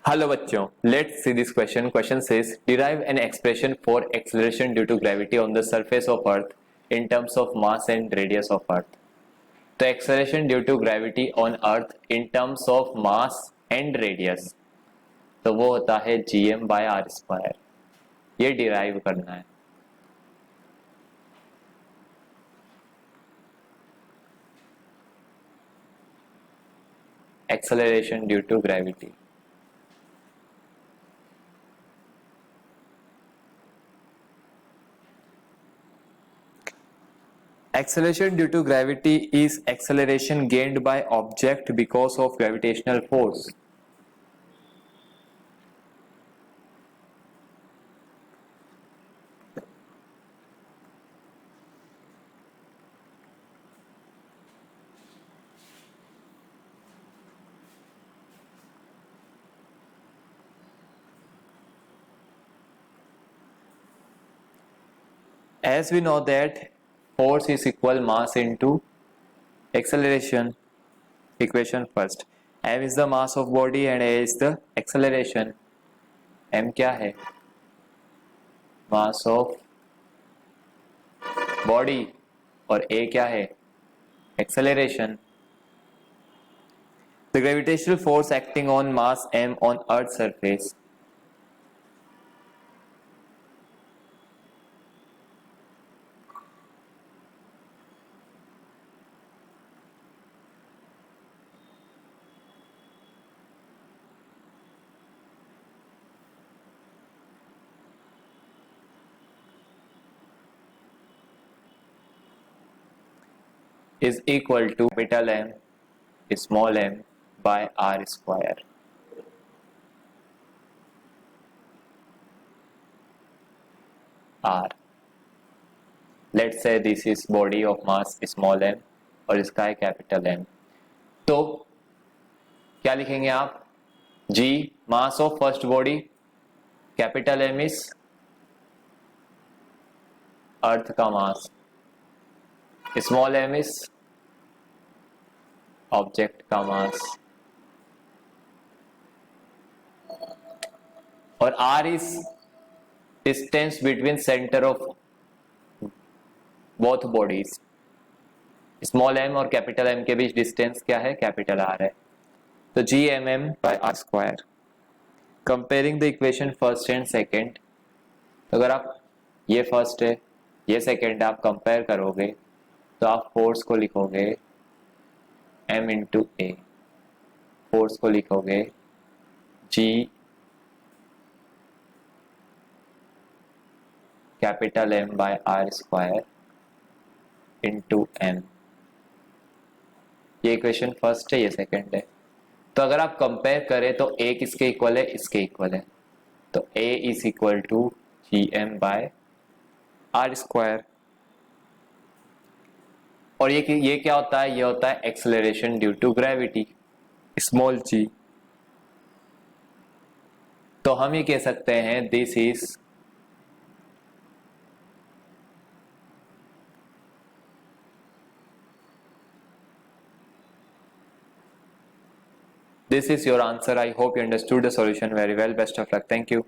Hello बच्चों, let's see this question. Question says derive an expression for acceleration due to gravity on the surface of Earth in terms of mass and radius of Earth. तो acceleration due to gravity on Earth in terms of mass and radius, तो वो होता है gm by r square. ये derive करना है. Acceleration due to gravity. Acceleration due to gravity is acceleration gained by object because of gravitational force. As we know that force is equal mass into acceleration. Equation first. M is the mass of body and A is the acceleration. M क्या है? Mass of body और A क्या है? Acceleration. The gravitational force acting on mass M on Earth's surface is equal to capital M small m by r square. R. Let's say this is body of mass small m और इसका है capital M. तो क्या लिखेंगे आप? G mass of first body, capital M is अर्थ का मास, small m is object का मास और r is distance between centre of both bodies. Small m और कैपिटल M के बीच डिस्टेंस क्या है? कैपिटल R है. तो G M M by R square. Comparing the equation first and second, अगर आप ये फर्स्ट है ये सेकेंड आप कंपेयर करोगे तो आप फोर्स को लिखोगे m इंटू ए, फोर्स को लिखोगे g capital M by R square into m. ये इक्वेशन फर्स्ट है, ये सेकेंड है. तो अगर आप कंपेयर करें तो a किसके इक्वल है? इसके इक्वल है. तो a is equal to G M by R square. और ये क्या होता है? ये होता है acceleration due to gravity, small g. तो हम ये कह सकते हैं this is your answer. I hope you understood the solution very well. Best of luck. Thank you.